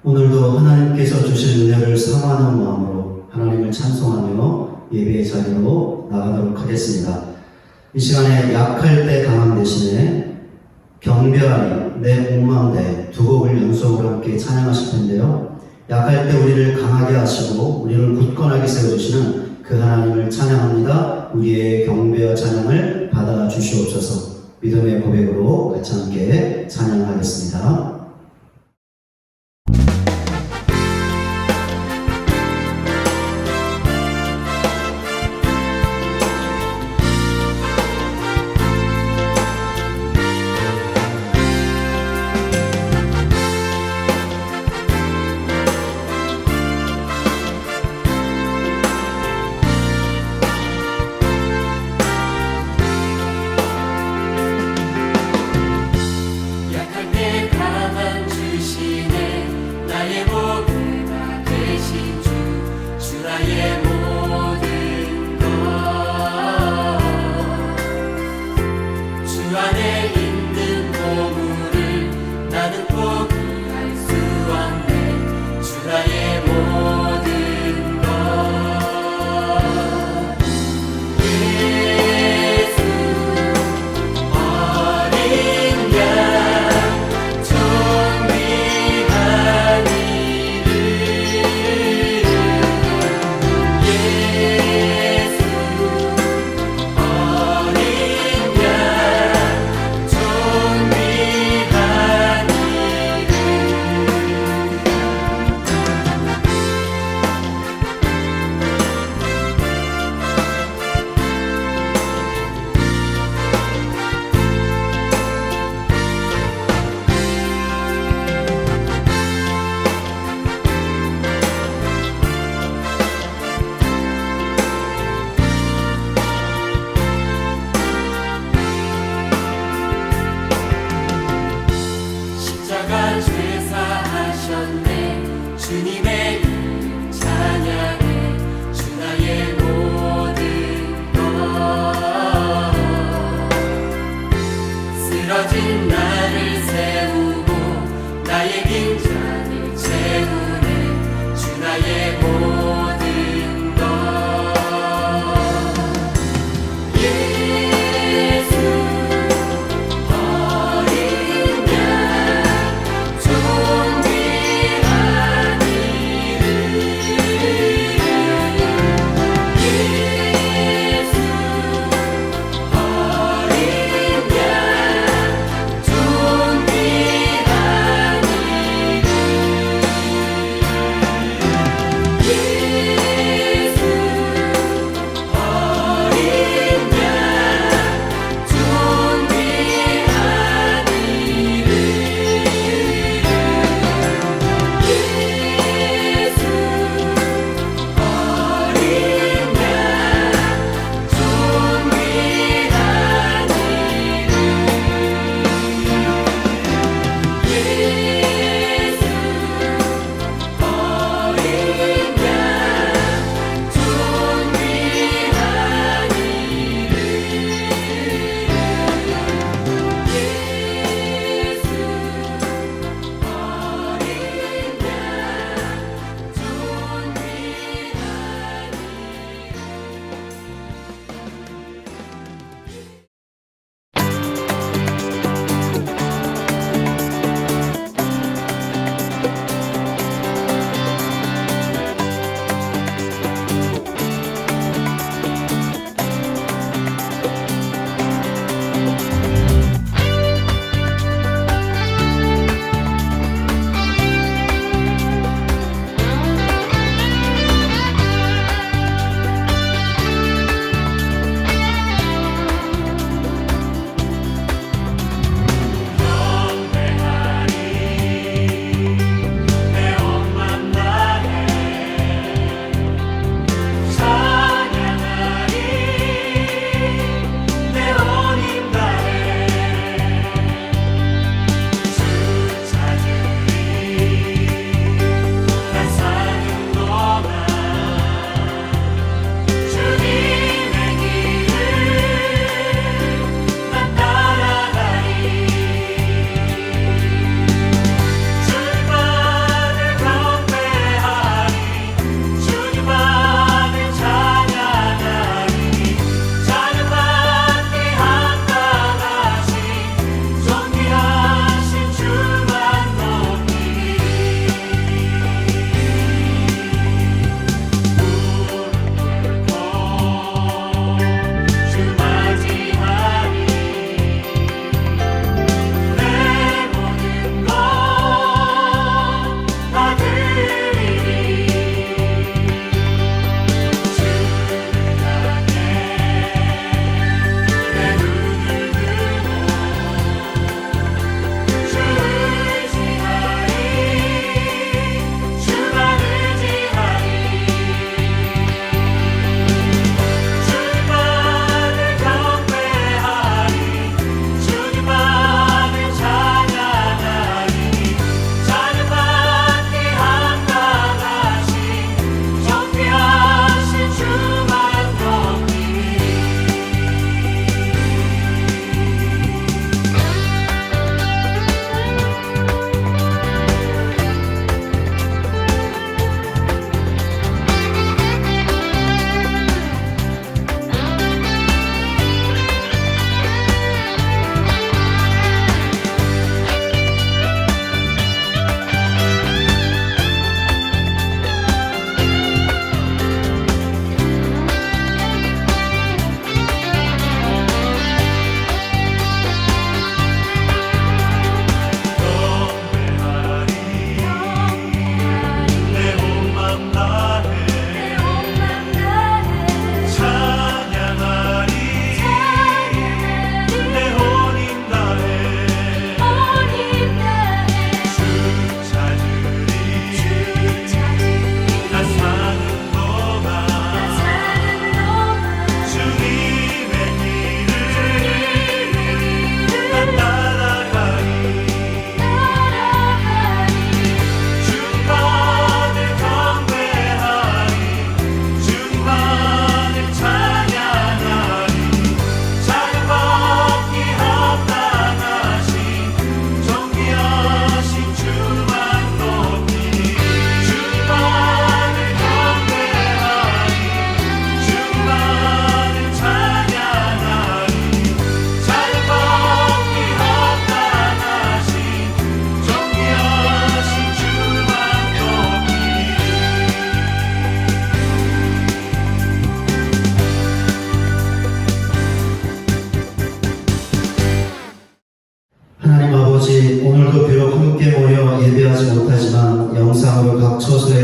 오늘도 하나님께서 주신 은혜를 사모하는 마음으로 하나님을 찬송하며 예배의 자리로 나가도록 하겠습니다. 이 시간에 약할 때 강함 대신에 경배하니 내 목마음대 두 곡을 연속으로 함께 찬양하실 텐데요. 약할 때 우리를 강하게 하시고 우리를 굳건하게 세워주시는 그 하나님을 찬양합니다. 우리의 경배와 찬양을 받아 주시옵소서. 믿음의 고백으로 같이 함께 찬양하겠습니다. 약할 때 강한 주님의 그 찬양을 주 나의 모든 것 쓰러진 나를 세우고 나의 빈잔을 채우네 주 나의 모든 것 예수 어린 양 존귀하니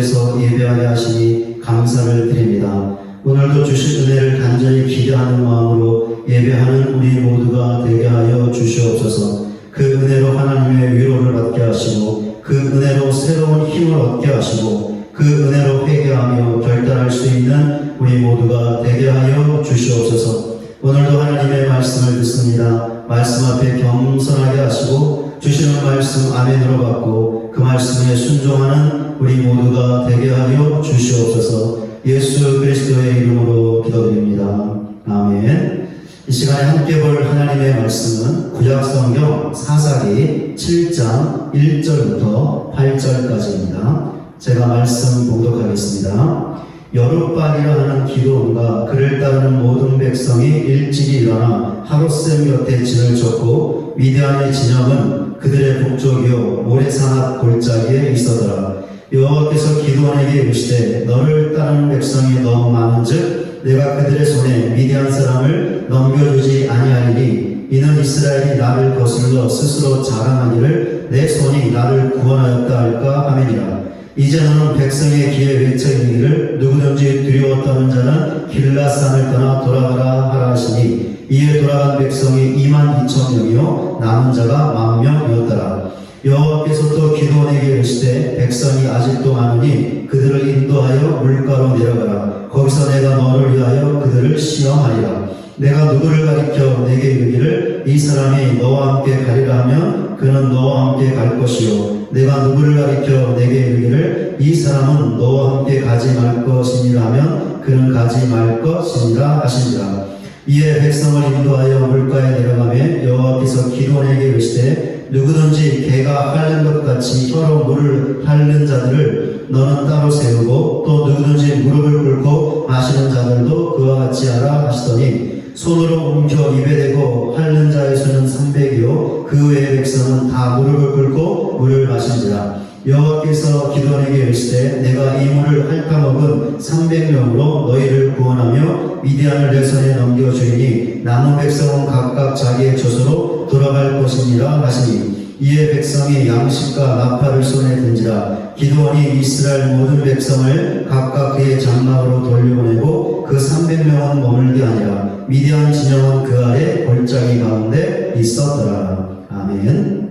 교회에서 예배하게 하시니 감사를 드립니다. 오늘도 주실 은혜를 간절히 기대하는 마음으로 예배하는 우리 모두가 되게 하여 주시옵소서. 그 은혜로 하나님의 위로를 받게 하시고 그 은혜로 새로운 힘을 얻게 하시고 그 은혜로 회개하며 결단할 수 있는 우리 모두가 되게 하여 주시옵소서. 오늘도 하나님의 말씀을 듣습니다. 말씀 앞에 겸손하게 하시고 주시는 말씀 아멘으로 받고 그 말씀에 순종하는 우리 모두가 되게 하여 주시옵소서. 예수 그리스도의 이름으로 기도드립니다. 아멘. 이 시간에 함께 볼 하나님의 말씀은 구약성경 사사기 7장 1절부터 8절까지입니다. 제가 말씀 봉독하겠습니다. 여룻바리라 하는 기드온과 그를 따르는 모든 백성이 일찍이 일어나 하롯셈 곁에 진을 쳤고 미디안의 진영은 그들의 북쪽이요 모래산 앞 골짜기에 있어더라. 여호와께서 기드온에게 이르시되 너를 따르는 백성이 너무 많은즉 내가 그들의 손에 미디안 사람을 넘겨주지 아니하리니 이는 이스라엘이 나를 거슬러 스스로 자랑하기를 내 손이 나를 구원하였다 할까 하매니라. 이제 너는 백성의 귀에 외쳐 이르기를 누구든지 두려워 떠는 자는 길라산을 떠나 돌아가라 하라 하시니 이에 돌아간 백성이 22,000명이요 남은 자가 10,000명이었더라. 여호와께서 또 기드온에게 이르시되 백성이 아직도 많으니 그들을 인도하여 물가로 내려가라. 거기서 내가 너를 위하여 그들을 시험하리라. 내가 누구를 가리켜 내게 이르기를 이 사람이 너와 함께 가리라 하면 그는 너와 함께 갈 것이요 내가 누구를 가리켜 내게 이르기를 이 사람은 너와 함께 가지 말 것이니라 하면 그는 가지 말 것이니라 하시니라. 이에 백성을 인도하여 물가에 내려가며 여호와께서 기드온에게 이르시되 누구든지 개가 핥는 것 같이 혀로 물을 핥는 자들을 너는 따로 세우고 또 누구든지 무릎을 꿇고 마시는 자들도 그와 같이 하라 하시더니 손으로 옮겨 입에 대고 핥는 자의 수는 300이요 그 외의 백성은 다 무릎을 꿇고 물을 마신지라. 여호와께서 기드온에게 이르시되 내가 이 물을 핥아먹은 300명으로 너희를 구원하며 미디안을 내 손에 넘겨주리니 남은 백성은 각각 자기의 조소로 돌아갈 것이니라 하시니 이에 백성이 양식과 나팔을 손에 든지라. 기드온이 이스라엘 모든 백성을 각각 그의 장막으로 돌려보내고 그 300명은 머물게 아니라 미디안 진영은 그 아래 골짜기 가운데 있었더라. 아멘.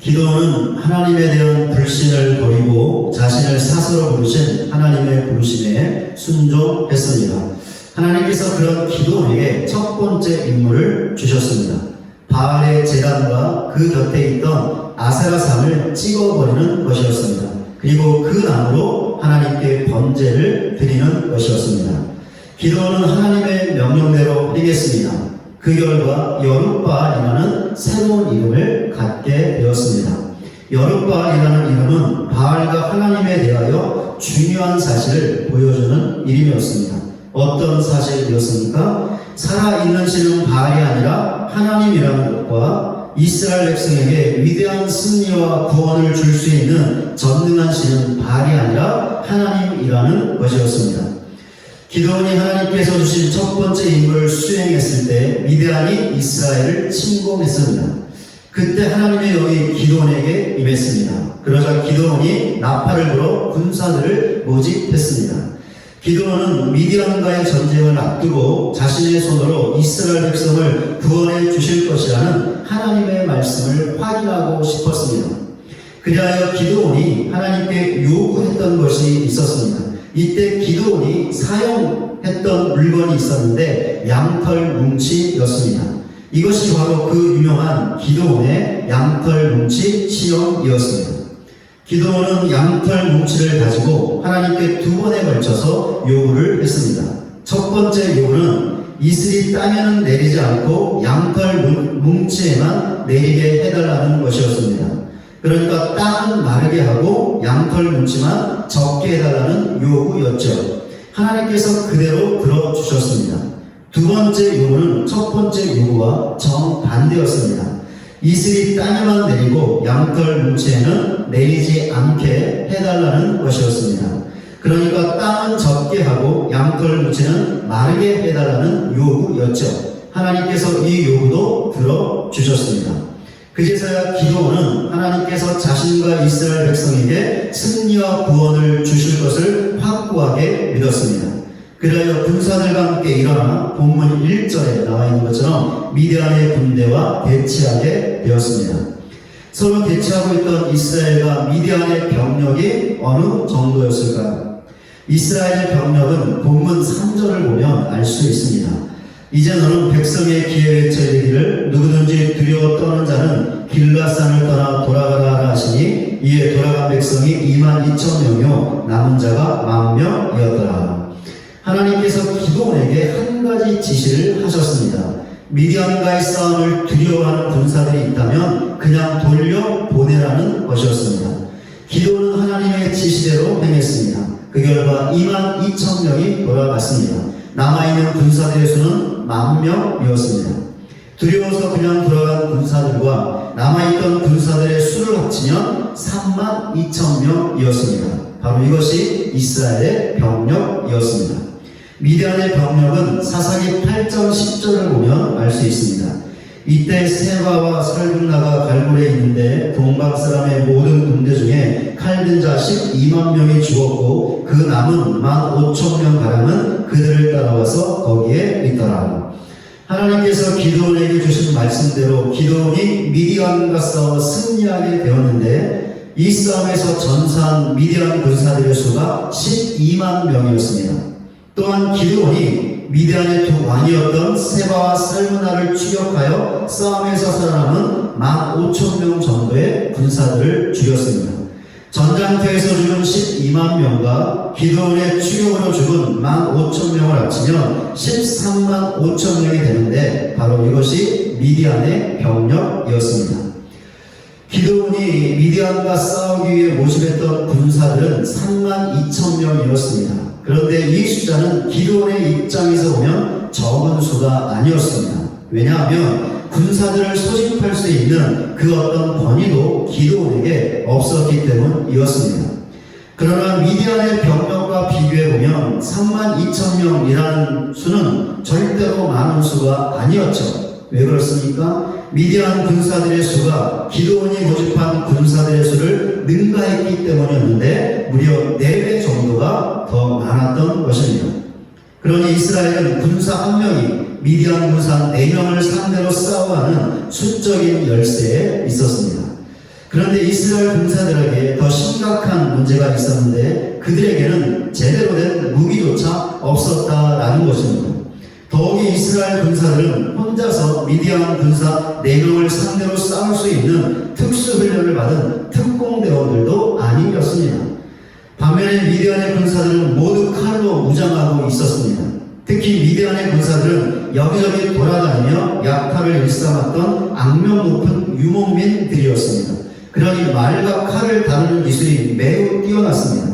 기드온은 하나님에 대한 불신을 버리고 자신을 사서로 부르신 하나님의 부르심에 순종했습니다. 하나님께서 그런 기드온에게 첫 번째 임무를 주셨습니다. 바알의 제단과 그 곁에 있던 아세라상을 찍어버리는 것이었습니다. 그리고 그 나무로 하나님께 번제를 드리는 것이었습니다. 기드온은 하나님의 명령대로 행했습니다. 그 결과 여룻바알이라는 새로운 이름을 갖게 되었습니다. 여룻바알이라는 이름은 바알과 하나님에 대하여 중요한 사실을 보여주는 이름이었습니다. 어떤 사실이었습니까? 살아있는 신은 바알이 아니라 하나님이라는 것과 이스라엘 백성에게 위대한 승리와 구원을 줄 수 있는 전능한 신은 바알이 아니라 하나님이라는 것이었습니다. 기드온이 하나님께서 주신 첫 번째 임무를 수행했을 때 미디안이 이스라엘을 침공했습니다. 그때 하나님의 영이 기드온에게 임했습니다. 그러자 기드온이 나팔을 불어 군사들을 모집했습니다. 기드온은 미디안과의 전쟁을 앞두고 자신의 손으로 이스라엘 백성을 구원해 주실 것이라는 하나님의 말씀을 확인하고 싶었습니다. 그리하여 기드온이 하나님께 요구했던 것이 있었습니다. 이때 기드온이 사용했던 물건이 있었는데 양털 뭉치였습니다. 이것이 바로 그 유명한 기드온의 양털 뭉치 시험이었습니다. 기드온은 양털 뭉치를 가지고 하나님께 두 번에 걸쳐서 요구를 했습니다. 첫 번째 요구는 이슬이 땅에는 내리지 않고 양털 뭉치에만 내리게 해달라는 것이었습니다. 그러니까 땅은 마르게 하고 양털 뭉치만 적게 해달라는 요구였죠. 하나님께서 그대로 들어주셨습니다. 두 번째 요구는 첫 번째 요구와 정반대였습니다. 이슬이 땅에만 내리고 양털 뭉치에는 내리지 않게 해달라는 것이었습니다. 그러니까 땅은 적게 하고 양털 뭉치는 마르게 해달라는 요구였죠. 하나님께서 이 요구도 들어주셨습니다. 그제서야 기도는 하나님께서 자신과 이스라엘 백성에게 승리와 구원을 주실 것을 확고하게 믿었습니다. 그리하여 군사들과 함께 일어나 본문 1절에 나와 있는 것처럼 미디안의 군대와 대치하게 되었습니다. 서로 대치하고 있던 이스라엘과 미디안의 병력이 어느 정도였을까요? 이스라엘의 병력은 본문 3절을 보면 알 수 있습니다. 이제 너는 백성의 기회에 이르기를 누구든지 두려워 떠는 자는 길앗산을 떠나 돌아가라 하라 하시니 이에 돌아간 백성이 22,000명이요 남은 자가 10,000명이었더라. 하나님께서 기도원에게 한 가지 지시를 하셨습니다. 미디안과의 싸움을 두려워하는 군사들이 있다면 그냥 돌려 보내라는 것이었습니다. 기도는 하나님의 지시대로 행했습니다. 그 결과 22,000명이 돌아갔습니다. 남아있는 군사들의 수는 10,000명이었습니다. 두려워서 그냥 돌아간 군사들과 남아있던 군사들의 수를 합치면 32,000명이었습니다. 바로 이것이 이스라엘의 병력이었습니다. 미디안의 병력은 사사기 8장 10절을 보면 알 수 있습니다. 이때 세바와 살군나가 갈굴에 있는데 동방 사람의 모든 군대 중에 칼든 자 12만 명이 죽었고 그 남은 15,000명 가량은 그들을 따라와서 거기에 있더라. 하나님께서 기드온에게 주신 말씀대로 기드온이 미디안과 싸워 승리하게 되었는데 이 싸움에서 전사한 미디안 군사들의 수가 12만 명이었습니다. 또한 기드온이 미디안의 두 왕이었던 세바와 살므나를 추격하여 싸움에서 살아남은 15,000명 정도의 군사들을 죽였습니다. 전장터에서 죽은 12만 명과 기드온의 추격으로 죽은 15,000명을 합치면 13만 5천 명이 되는데 바로 이것이 미디안의 병력이었습니다. 기드온이 미디안과 싸우기 위해 모집했던 군사들은 32,000명이었습니다. 그런데 이 숫자는 기드온의 입장에서 보면 적은 수가 아니었습니다. 왜냐하면 군사들을 소집할 수 있는 그 어떤 권위도 기드온에게 없었기 때문이었습니다. 그러나 미디안의 병력과 비교해보면 32,000명이라는 수는 절대로 많은 수가 아니었죠. 왜 그렇습니까? 미디안 군사들의 수가 기드온이 모집한 군사들의 수를 능가했기 때문이었는데 무려 4배 정도가 더 많았던 것입니다. 그러니 이스라엘은 군사 1명이 미디안 군사 4명을 상대로 싸워하는 수적인 열세에 있었습니다. 그런데 이스라엘 군사들에게 더 심각한 문제가 있었는데 그들에게는 제대로 된 무기조차 없었다라는 것입니다. 더욱이 이스라엘 군사들은 혼자서 미디안 군사 4명을 상대로 싸울 수 있는 특수훈련을 받은 특공대원들도 아니었습니다. 반면에 미디안의 군사들은 모두 칼로 무장하고 있었습니다. 특히 미디안의 군사들은 여기저기 돌아다니며 약탈을 일삼았던 악명 높은 유목민들이었습니다. 그러니 말과 칼을 다루는 기술이 매우 뛰어났습니다.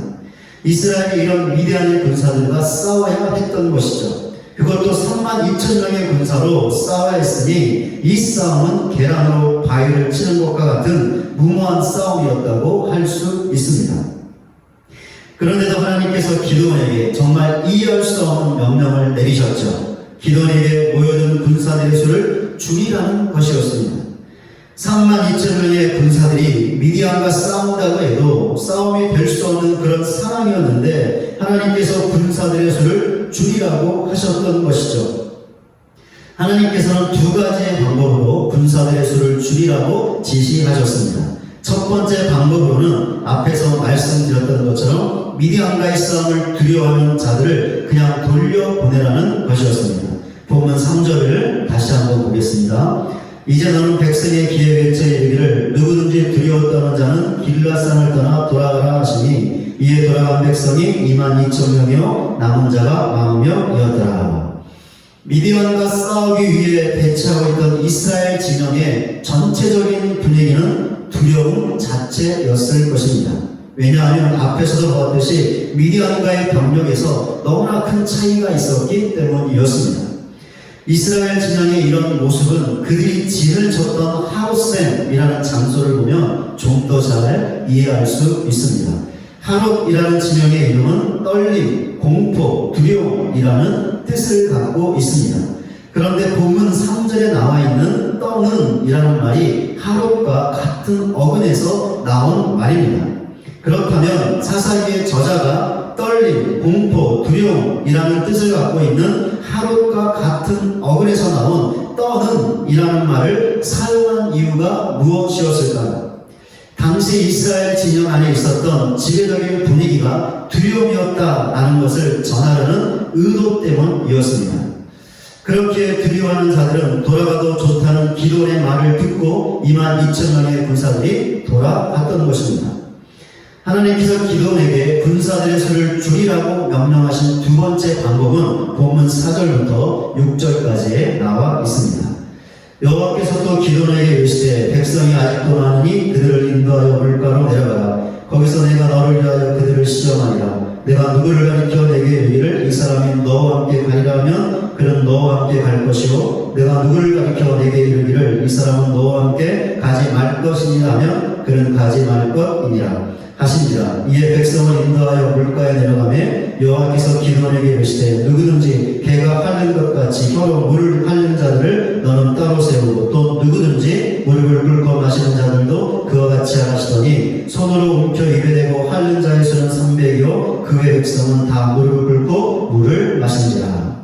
이스라엘이 이런 미디안의 군사들과 싸워야 했던 것이죠. 그것도 32,000명의 군사로 싸워야 했으니 이 싸움은 계란으로 바위를 치는 것과 같은 무모한 싸움이었다고 할 수 있습니다. 그런데도 하나님께서 기드온에게 정말 이해할 수 없는 명령을 내리셨죠. 기드온에게 모여든 군사들의 수를 줄이라는 것이었습니다. 32,000명의 군사들이 미디안과 싸운다고 해도 싸움이 될 수 없는 그런 상황이었는데 하나님께서 군사들의 수를 줄이라고 하셨던 것이죠. 하나님께서는 2가지의 방법으로 군사들의 수를 줄이라고 지시하셨습니다. 첫 번째 방법으로는 앞에서 말씀드렸던 것처럼 미디안과의 싸움을 두려워하는 자들을 그냥 돌려보내라는 것이었습니다. 본문 3절을 다시 한번 보겠습니다. 이제 너는 백성의 기회 왼쪽에 이르기를 누구든지 두려워 떠는 자는 길앗산을 떠나 돌아가라 하시니 이에 돌아간 백성이 22,000명이요 남은 자가 10,000명이었더라. 미디안과 싸우기 위해 대치하고 있던 이스라엘 진영의 전체적인 분위기는 두려움 자체였을 것입니다. 왜냐하면 앞에서도 보았듯이 미디안과의 병력에서 너무나 큰 차이가 있었기 때문이었습니다. 이스라엘 진영의 이런 모습은 그들이 진을 쳤던 하롯셈이라는 장소를 보면 좀 더 잘 이해할 수 있습니다. 하롯이라는 진영의 이름은 떨림, 공포, 두려움이라는 뜻을 갖고 있습니다. 그런데 본문 3절에 나와 있는 떠는 이라는 말이 하롯과 같은 어근에서 나온 말입니다. 그렇다면 사사기의 저자가 떨림, 공포, 두려움이라는 뜻을 갖고 있는 하롯과 같은 어근에서 나온 떠는 이라는 말을 사용한 이유가 무엇이었을까요? 당시 이스라엘 진영 안에 있었던 지배적인 분위기가 두려움이었다라는 것을 전하려는 의도 때문이었습니다. 그렇게 두려워하는 자들은 돌아가도 좋다는 기도의 말을 듣고 22,000명의 군사들이 돌아갔던 것입니다. 하나님께서 기도원에게 군사들의 수를 줄이라고 명령하신 두 번째 방법은 본문 4절부터 6절까지에 나와 있습니다. 여호와께서 또 기도원에게 이르시되 백성이 아직도 많으니 그들을 인도하여 물가로 내려가라. 거기서 내가 너를 위하여 그들을 시험하리라. 내가 누구를 가리켜 내게 이르기를 이 사람이 너와 함께 가리라 하면 그는 너와 함께 갈 것이요 내가 누구를 가리켜 내게 이르기를 이 사람은 너와 함께 가지 말 것이니라 하면 그는 가지 말 것이니라 하시니라. 이에 백성을 인도하여 물가에 내려가매 여호와께서 기도원에게 이르시되 누구든지 개가 핥는 것 같이 혀로 물을 핥는 자들을 너는 따로 세우고 또 누구든지 무릎을 꿇고 마시는 자들도 그와 같이 하시더니 손으로 움켜 입에 대고 핥는 자의 수는 300이요 그 외 백성은 다 무릎을 꿇고 물을 마신지라.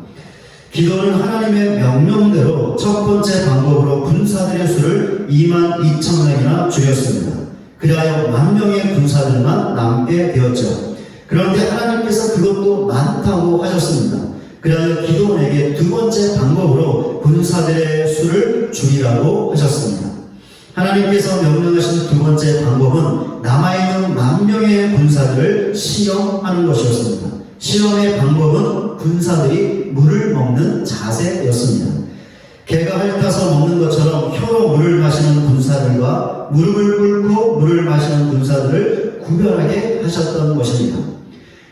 기도는 하나님의 명령대로 첫 번째 방법으로 군사들의 수를 22,000명이나 줄였습니다. 그리하여 10,000명의 군사들만 남게 되었죠. 그런데 하나님께서 그것도 많다고 하셨습니다. 그리하여 기도원에게 두 번째 방법으로 군사들의 수를 줄이라고 하셨습니다. 하나님께서 명령하신 두 번째 방법은 남아있는 10,000명의 군사들을 시험하는 것이었습니다. 시험의 방법은 군사들이 물을 먹는 자세였습니다. 개가 핥아서 먹는 것처럼 혀로 물을 마시는 군사들과 무릎을 꿇고 물을 마시는 군사들을 구별하게 하셨던 것입니다.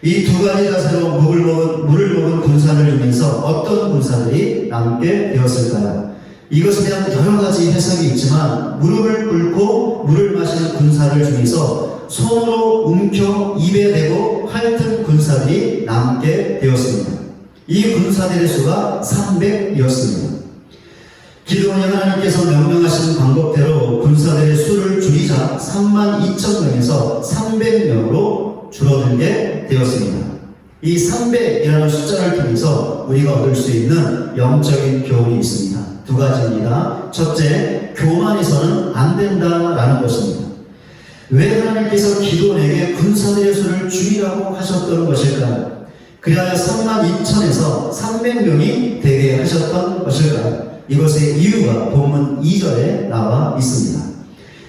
이 두 가지 자세로 물을 먹은 군사들 중에서 어떤 군사들이 남게 되었을까요? 이것에 대한 여러 가지 해석이 있지만 무릎을 꿇고 물을 마시는 군사들 중에서 손으로 움켜 입에 대고 핥은 군사들이 남게 되었습니다. 이 군사들의 수가 300이었습니다. 기도원이 하나님께서 명령하신 방법대로 군사들의 수를 줄이자 32,000명에서 300명으로 줄어들게 되었습니다. 이 300이라는 숫자를 통해서 우리가 얻을 수 있는 영적인 교훈이 있습니다. 두 가지입니다. 첫째, 교만해서는 안 된다라는 것입니다. 왜 하나님께서 기도원에게 군사들의 수를 줄이라고 하셨던 것일까요? 그리하여 32,000에서 300명이 되게 하셨던 것일까요? 이것의 이유가 본문 2절에 나와 있습니다.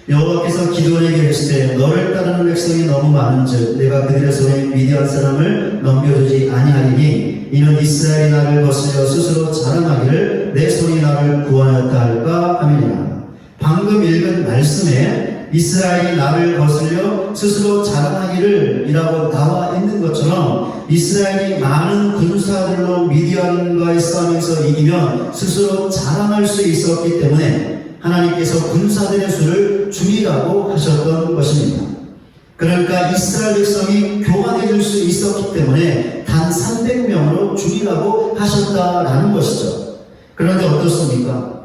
여호와께서 기도원에게 이르시되 너를 따르는 백성이 너무 많은즉 내가 그들의 손에 미디안 사람을 넘겨주지 아니하리니 이는 이스라엘이 나를 거스려 스스로 자랑하기를 내 손이 나를 구원하였다 할까 함이니라. 방금 읽은 말씀에 이스라엘이 나를 거스려 스스로 자랑하기를 이라고 나와 있는 것처럼 이스라엘이 많은 군사들로 미디안과의 싸움에서 이기면 스스로 자랑할 수 있었기 때문에 하나님께서 군사들의 수를 줄이라고 하셨던 것입니다. 그러니까 이스라엘 백성이 교만해질 수 있었기 때문에 단 300명으로 줄이라고 하셨다라는 것이죠. 그런데 어떻습니까?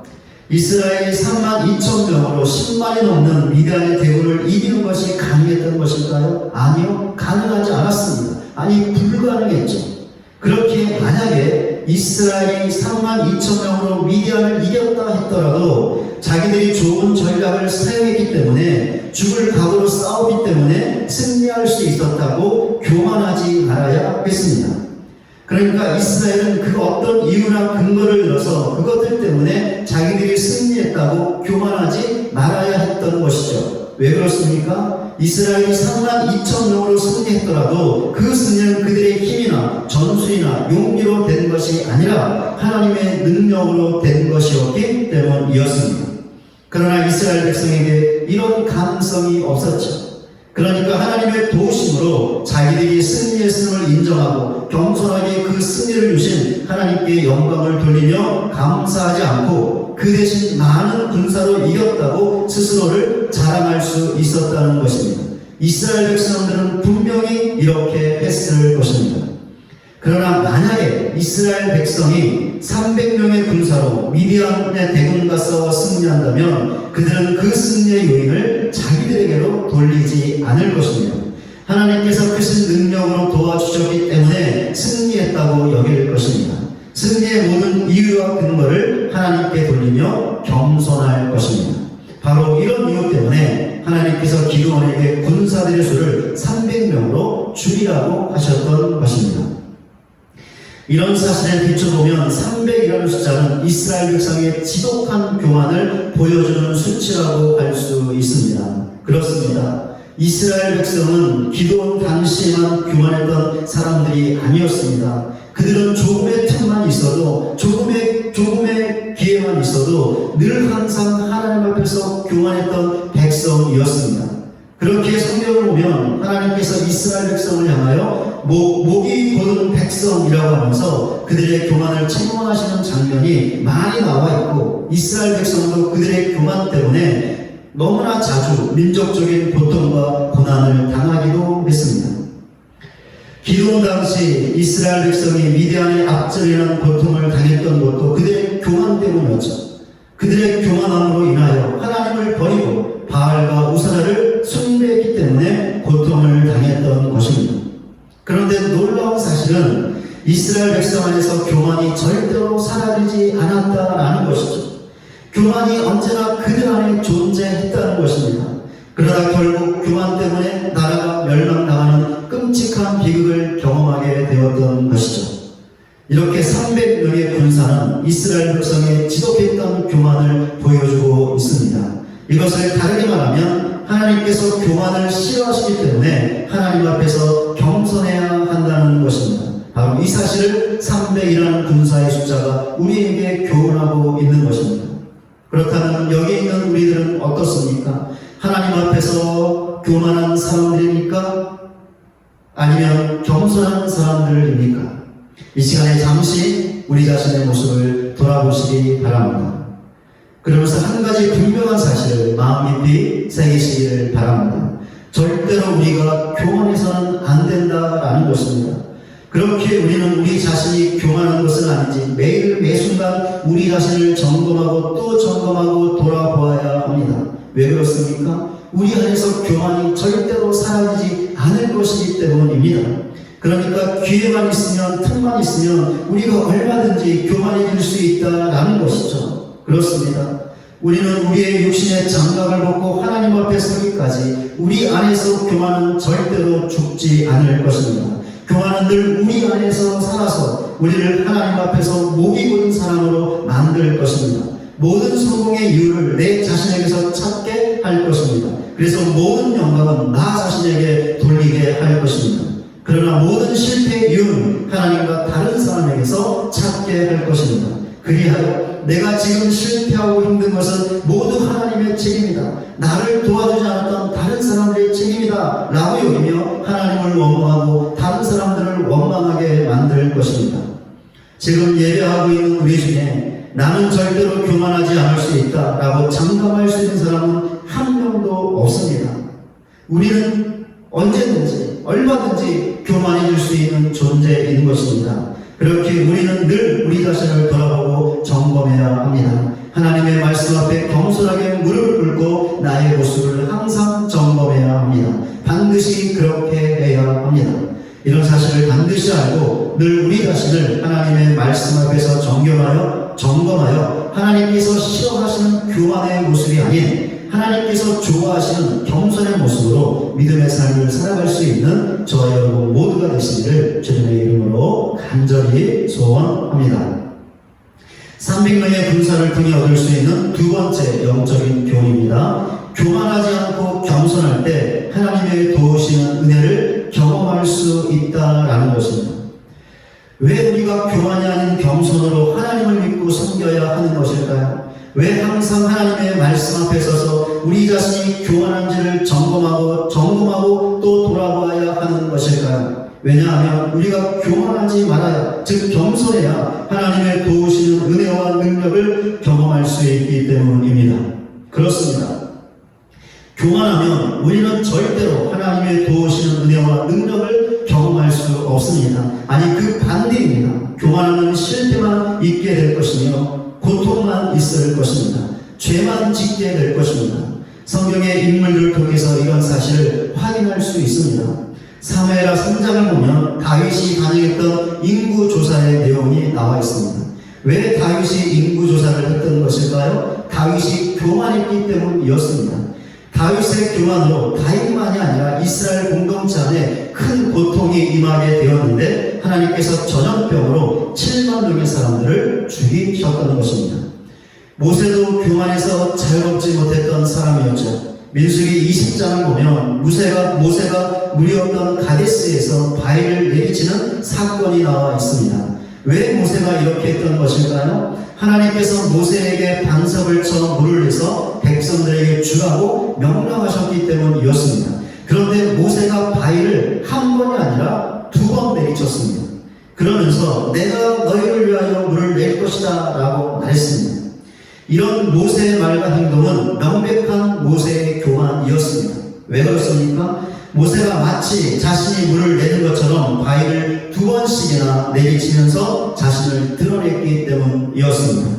이스라엘이 32,000명으로 10만이 넘는 미디안의 대군을 이기는 것이 가능했던 것일까요? 아니요, 가능하지 않았습니다. 아니, 불가능했죠. 그렇게 만약에 이스라엘이 32,000명으로 미디안을 이겼다 했더라도 자기들이 좋은 전략을 사용했기 때문에 죽을 각오로 싸우기 때문에 승리할 수 있었다고 교만하지 말아야 했습니다. 그러니까 이스라엘은 그 어떤 이유나 근거를 들어서 그것들 때문에 자기들이 승리했다고 교만하지 말아야 했던 것이죠. 왜 그렇습니까? 이스라엘이 32,000명으로 승리했더라도 그 승리는 그들의 힘이나 전술이나 용기로 된 것이 아니라 하나님의 능력으로 된 것이었기 때문이었습니다. 그러나 이스라엘 백성에게 이런 가능성이 없었죠. 그러니까 하나님의 도우심으로 자기들이 승리했음을 인정하고 겸손하게 그 승리를 주신 하나님께 영광을 돌리며 감사하지 않고 그 대신 많은 군사로 이겼다고 스스로를 자랑할 수 있었다는 것입니다. 이스라엘 백성들은 분명히 이렇게 했을 것입니다. 그러나 만약에 이스라엘 백성이 300명의 군사로 미디안의 대군과 싸워 승리한다면 그들은 그 승리의 요인을 자기들에게로 돌리지 않을 것입니다. 하나님께서 크신 능력으로 도와주셨기 때문에 승리했다고 여길 것입니다. 승리의 모든 이유와 근거를 하나님께 돌리며 겸손할 것입니다. 바로 이런 이유 때문에 하나님께서 기드온에게 군사들의 수를 300명으로 줄이라고 하셨던 것입니다. 이런 사실에 비춰보면 300이라는 숫자는 이스라엘 백성의 지독한 교만을 보여주는 수치라고 할 수 있습니다. 그렇습니다. 이스라엘 백성은 기드온 당시에만 교만했던 사람들이 아니었습니다. 그들은 조금의 틈만 있어도 조금의 기회만 있어도 늘 항상 하나님 앞에서 교만했던 백성이었습니다. 그렇게 성경을 보면 하나님께서 이스라엘 백성을 향하여 목이 곧은 백성이라고 하면서 그들의 교만을 책망하시는 장면이 많이 나와 있고, 이스라엘 백성도 그들의 교만 때문에 너무나 자주 민족적인 고통과 고난을 당하기도 했습니다. 기드온 당시 이스라엘 백성이 미디안의 압절이라는 고통을 당했던 것도 그들의 교만 때문이었죠. 그들의 교만함으로 인하여 하나님을 버리고 바알과 우사라를 숭배했기 때문에 고통을 당했던 것입니다. 그런데 놀라운 사실은 이스라엘 백성 안에서 교만이 절대로 사라지지 않았다라는 것이죠. 교만이 언제나 그들 안에 존재했다는 것입니다. 그러다 결국 교만 때문에 나라가 멸망당하는 끔찍한 비극을 경험하게 되었던 것이죠. 이렇게 300명의 군사는 이스라엘 백성의 지독했던 교만을 보여주고 있습니다. 이것을 다르게 말하면 하나님께서 교만을 싫어하시기 때문에 하나님 앞에서 겸손해야 한다는 것입니다. 바로 이 사실을 300이라는 군사의 숫자가 우리에게 교훈하고 있는 것입니다. 그렇다면 여기 있는 우리들은 어떻습니까? 하나님 앞에서 교만한 사람들입니까? 아니면 겸손한 사람들입니까? 이 시간에 잠시 우리 자신의 모습을 돌아보시기 바랍니다. 그러면서 한 가지 분명한 사실을 마음 깊이 새기시기를 바랍니다. 절대로 우리가 교만해서는 안 된다라는 것입니다. 그렇게 우리는 우리 자신이 교만한 것은 아닌지 매일 매순간 우리 자신을 점검하고 또 점검하고 돌아보아야 합니다. 왜 그렇습니까? 우리 안에서 교만이 절대로 사라지지 않을 것이기 때문입니다. 그러니까 기회만 있으면, 틈만 있으면 우리가 얼마든지 교만해질 수 있다라는 것이죠. 그렇습니다. 우리는 우리의 육신의 장갑을 벗고 하나님 앞에 서기까지 우리 안에서 교만은 절대로 죽지 않을 것입니다. 교만은 늘 우리 안에서 살아서 우리를 하나님 앞에서 목이 곧은 사람으로 만들 것입니다. 모든 성공의 이유를 내 자신에게서 찾게 할 것입니다. 그래서 모든 영광은 나 자신에게 돌리게 할 것입니다. 그러나 모든 실패의 이유는 하나님과 다른 사람에게서 찾게 할 것입니다. 그리하여 내가 지금 실패하고 힘든 것은 모두 하나님의 책임이다. 나를 도와주지 않았던 다른 사람들의 책임이다 라고 여기며 하나님을 원망하고 다른 사람들을 원망하게 만들 것입니다. 지금 예배하고 있는 우리 중에 나는 절대로 교만하지 않을 수 있다 라고 장담할 수 있는 사람은 한 명도 없습니다. 우리는 언제든지 얼마든지 교만해질 수 있는 존재인 것입니다. 그렇게 우리는 늘 우리 자신을 돌아보고 점검해야 합니다. 하나님의 말씀 앞에 겸손하게 무릎을 꿇고 나의 모습을 항상 점검해야 합니다. 반드시 그렇게 해야 합니다. 이런 사실을 반드시 알고 늘 우리 자신을 하나님의 말씀 앞에서 점검하여 하나님께서 싫어하시는 교만의 모습이 아닌 하나님께서 좋아하시는 겸손의 모습으로 믿음의 삶을 살아갈 수 있는 저와 여러분 모두가 되시기를 주님의 이름으로 간절히 소원합니다. 300명의 군사를 통해 얻을 수 있는 두 번째 영적인 교훈입니다. 교만하지 않고 겸손할 때 하나님의 도우시는 은혜를 경험할 수 있다라는 것입니다. 왜 우리가 교만이 아닌 겸손으로 하나님을 믿고 섬겨야 하는 것일까요? 왜 항상 하나님의 말씀 앞에 서서 우리 자신이 교만한지를 점검하고 또 돌아봐야 하는 것일까요? 왜냐하면 우리가 교만하지 말아야, 즉 겸손해야 하나님의 도우시는 은혜와 능력을 경험할 수 있기 때문입니다. 그렇습니다. 교만하면 우리는 절대로 하나님의 도우시는 은혜와 능력을 경험할 수 없습니다. 아니, 그 반대입니다. 교만하면 실패만 있게 될 것이며 고통만 있을 것입니다. 죄만 짓게 될 것입니다. 성경의 인물들을 통해서 이런 사실을 확인할 수 있습니다. 사무엘하 3장을 보면 다윗이 반영했던 인구조사의 내용이 나와 있습니다. 왜 다윗이 인구조사를 했던 것일까요? 다윗이 교만했기 때문이었습니다. 다윗의 교만으로 다윗만이 아니라 이스라엘 공동체 안에 큰 고통이 임하게 되었는데 하나님께서 전염병으로 7만 명의 사람들을 죽이셨던 것입니다. 모세도 교만해서 잘 먹지 못했던 사람이었죠. 민수기 20장을 보면 모세가 무리였던 가데스에서 바위를 내리치는 사건이 나와 있습니다. 왜 모세가 이렇게 했던 것일까요? 하나님께서 모세에게 반석을 쳐 물을 내서 백성들에게 주라고 명령하셨기 때문이었습니다. 그런데 모세가 바위를 한 번이 아니라 2번 내리쳤습니다. 그러면서 내가 너희를 위하여 물을 낼 것이다 라고 말했습니다. 이런 모세의 말과 행동은 명백한 모세의 교만이었습니다. 왜 그렇습니까? 모세가 마치 자신이 물을 내는 것처럼 바위를 2번씩이나 내리치면서 자신을 드러냈기 때문이었습니다.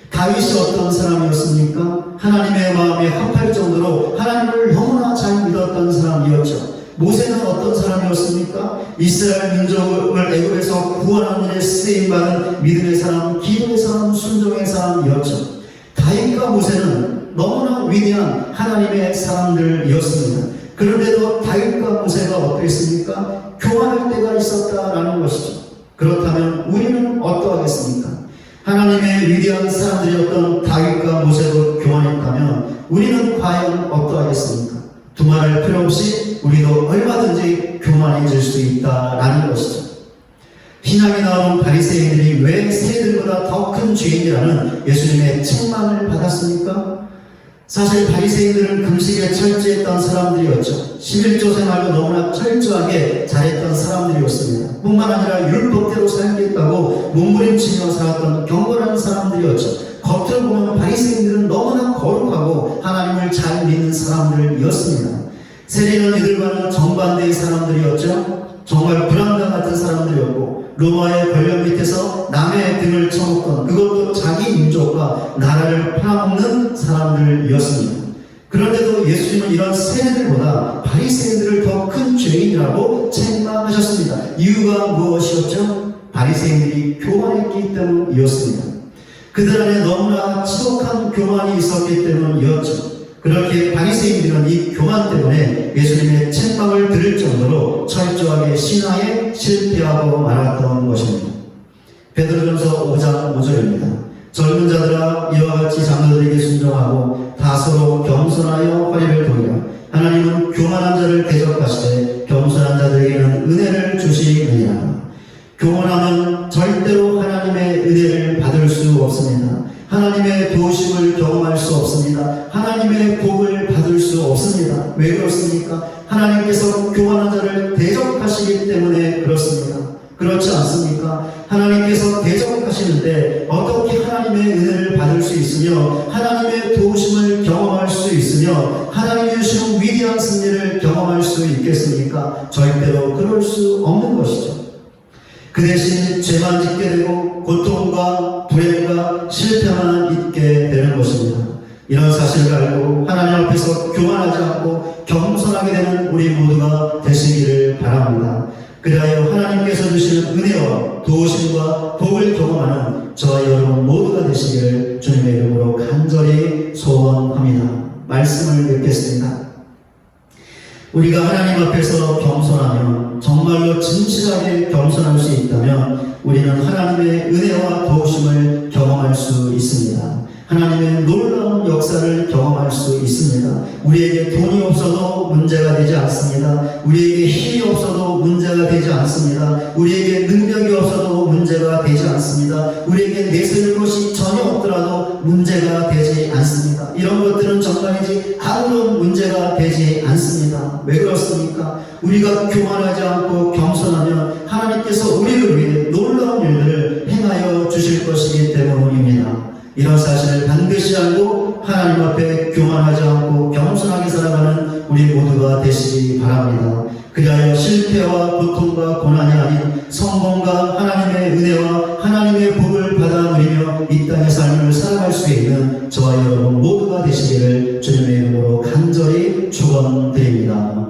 다윗이 어떤 사람이었습니까? 하나님의 마음에 합할 정도로 하나님을 너무나 잘 믿었던 사람이었죠. 모세는 어떤 사람이었습니까? 이스라엘 민족을 애굽에서 구원하는 일에 쓰임받은 믿음의 사람, 기도의 사람, 순종의 사람이었죠. 다윗과 모세는 너무나 위대한 하나님의 사람들이었습니다. 그런데도 다윗과 모세가 어떠했습니까? 교만할 때가 있었다라는 것이죠. 그렇다면 우리는 어떠하겠습니까? 하나님의 위대한 사람들이었던 다윗과 모세도 교만했다면 우리는 과연 어떠하겠습니까? 두말할 필요 없이 우리도 얼마든지 교만해질 수 있다라는 것이죠. 신앙에 나오는 바리새인들이 왜 새들보다 더 큰 죄인이라는 예수님의 책망을 받았습니까? 사실 바리새인들은 금식에 철저했던 사람들이었죠. 11조 생활도 너무나 철저하게 잘했던 사람들이었습니다. 뿐만 아니라 율법대로 살겠다고 몸부림치며 살았던 경건한 사람들이었죠. 겉으로 보면 바리새인들은 너무나 거룩하고 하나님을 잘 믿는 사람들이었습니다. 세리는 이들과는 정반대의 사람들이었죠. 정말 불안감 같은 사람들이었고 로마의 권력 밑에서 남의 등을 쳐먹던, 그것도 자기 민족과 나라를 팔아먹는 사람들이었습니다. 그런데도 예수님은 이런 세리들보다 바리새인들을 더 큰 죄인이라고 책망하셨습니다. 이유가 무엇이었죠? 바리새인들이 교만했기 때문이었습니다. 그들 안에 너무나 지독한 교만이 있었기 때문이었죠. 그렇게 바리새인들은 이 교만 때문에 예수님의 책망을 들을 정도로 철저하게 신앙에 실패하고 말았던 것입니다. 베드로전서 5장 5절입니다. 젊은 자들아 이와 같이 장로들에게 순종하고 다 서로 겸손하여 허리를 돌려 하나님은 교만한 자를 대적하시되 겸손한 자들에게는 은혜를 주시느니라. 교만하면 절대로 하나님의 은혜를 받을 수 없습니다. 하나님의 도우심을 경험할 수 없습니다. 하나님의 복을 받을 수 없습니다. 왜 그렇습니까? 하나님께서 교만한 자를 대적하시기 때문에 그렇습니다. 그렇지 않습니까? 하나님께서 대적하시는데 어떻게 하나님의 은혜를 받을 수 있으며 하나님의 도우심을 경험할 수 있으며 하나님이 주시는 위대한 승리를 경험할 수 있겠습니까? 절대로 그럴 수 없는 것이죠. 그 대신 죄만 짓게 되고 고통과 불행과 실패만 있게 되는 것입니다. 이런 사실을 알고 하나님 앞에서 교만하지 않고 겸손하게 되는 우리 모두가 되시기를 바랍니다. 그리하여 하나님께서 주시는 은혜와 도우심과 복을 경험하는 저와 여러분 모두가 되시기를 주님의 이름으로 간절히 소원합니다. 말씀을 읽겠습니다. 우리가 하나님 앞에서 겸손하며 정말로 진실하게 겸손할 수 있다면 우리는 하나님의 은혜와 도우심을 경험할 수 있습니다. 하나님의 놀라운 역사를 경험할 수 있습니다. 우리에게 돈이 없어도 문제가 되지 않습니다. 우리에게 힘이 없어도 문제가 되지 않습니다. 우리에게 능력이 없어도 문제가 되지 않습니다. 우리에게 내세울 것이 전혀 없더라도 문제가 되지 않습니다. 이런 것들은 정말이지 아무런 문제가 되지 않습니다. 왜 그렇습니까? 우리가 교만하지 않고 겸손하면 하나님께서 우리를 위해 놀라운 일들을 행하여 주실 것이기 때문입니다. 이런 사실을 반드시 알고 하나님 앞에 교만하지 않고 겸손하게 살아가는 고통과 고난이 아닌 성공과 하나님의 은혜와 하나님의 복을 받아 누리며 이 땅의 삶을 살아갈 수 있는 저와 여러분 모두가 되시기를 주님의 이름으로 간절히 축원드립니다.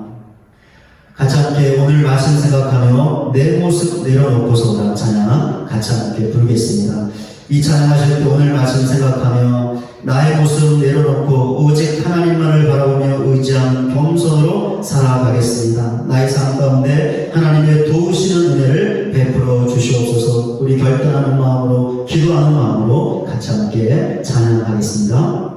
같이 함께 오늘 말씀 생각하며 내 모습 내려놓고서라 찬양 같이 함께 부르겠습니다. 이 찬양하실 때 오늘 말씀 생각하며 나의 모습 내려놓고 오직 하나님만을 바라보며 의지한 겸손으로 살아가겠습니다. 나의 삶 가운데 하나님의 도우시는 은혜를 베풀어 주시옵소서. 우리 결단하는 마음으로 기도하는 마음으로 같이 함께 찬양하겠습니다.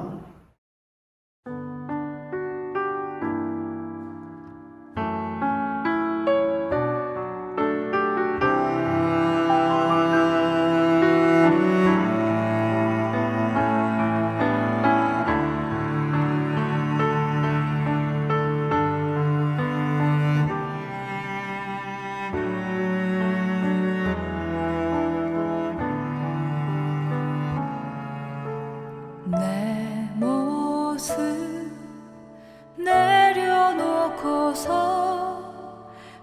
내 모습 내려놓고서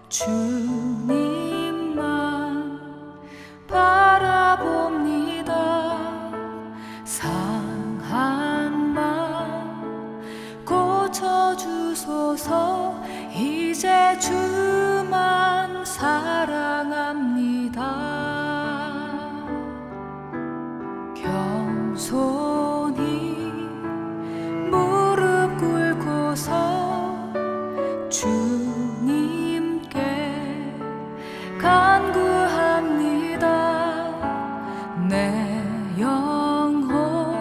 주님만 바라봅니다. 상한 맘 고쳐주소서. 이제 주만 사랑합니다. 겸손히 무릎 꿇고서 주님께 간구합니다. 내 영혼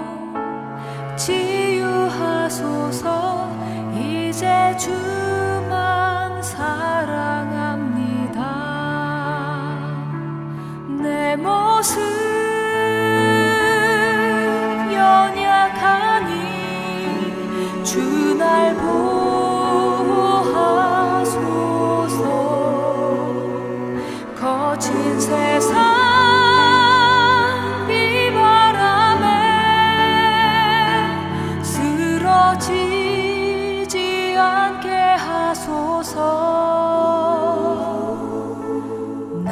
치유하소서. 이제 주만 사랑합니다. 내 모습 연약하니 주 날 보호하소서. 거친 세상 비바람에 쓰러지지 않게 하소서. 나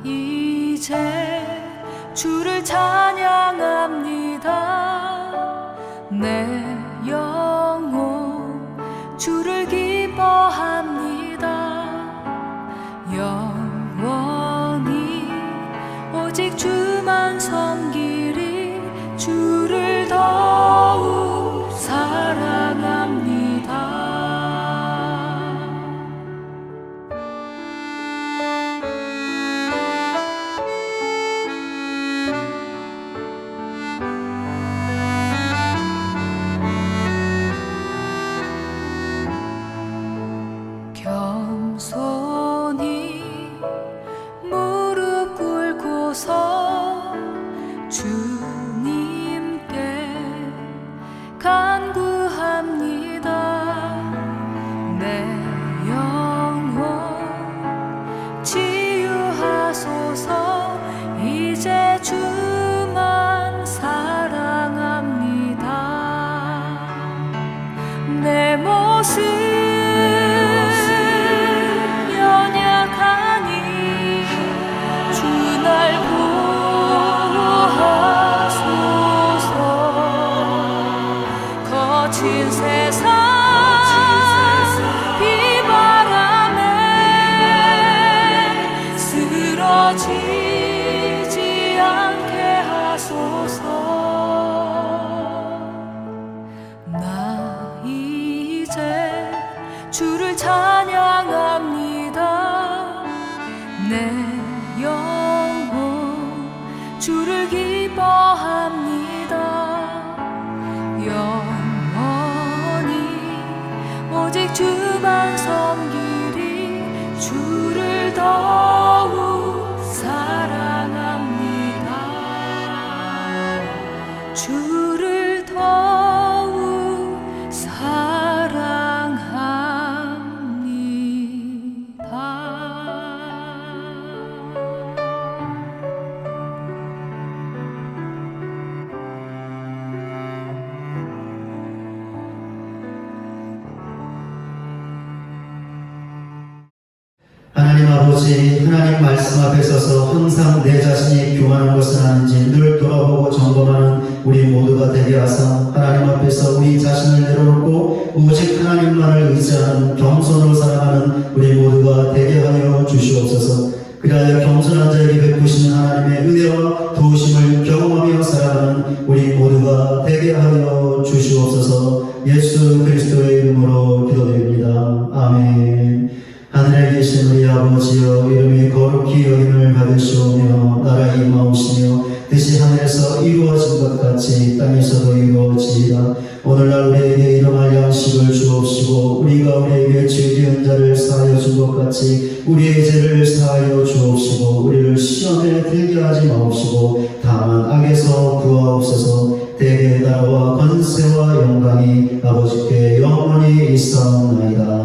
이제 주를 찬양합니다. 내 영혼 주를 기뻐합니다. 영원히 오직 주만 섬기리. 주를 더욱 사랑합니다. 겸손히 무릎 꿇고서 주님께 간구합니다. 내 영혼 치유하소서. 이제 주만 사랑합니다. 내 모습 연약하니 주 날 보호하소서. 거친 세상 비바람에 쓰러지지 않게 하소서. 나 이제 주를 찬양합니다. 내 영혼 주를 기뻐합니다. 영원히 오직 주만 섬기리. 주를 더욱 사랑합니다. 주를 더욱 하나님 아버지, 하나님 말씀 앞에 서서 항상 내 자신이 교만한 것은 아닌지 늘 돌아보고 점검하는 우리 모두가 되게 하사 하나님 앞에서 우리 자신을 내려놓고 오직 하나님만을 의지하는 겸손으로 살아가는 우리 모두가 되게 하여 주시옵소서. 그리하여 겸손한 자에게 베푸시는 하나님의 은혜와 도우심을 경험하며 살아가는 우리 모두가 되게 하여 주시옵소서. 예수 그리스도의 이름으로 기도드립니다. 아멘. 하늘에 계신 우리 아버지여, 이름이 거룩히 여김을 받으시오며 나라에 임하오시며 뜻이 하늘에서 이루어진 것 같이 땅에서도 이루어지이다. 오늘날 우리에게 일용할 양식을 주옵시고 우리가 우리에게 죄 지은 자를 사하여 준 것 같이 우리의 죄를 사하여 주옵시고 우리를 시험에 들게 하지 마옵시고 다만 악에서 구하옵소서. 대개의 나라와 권세와 영광이 아버지께 영원히 있사옵나이다.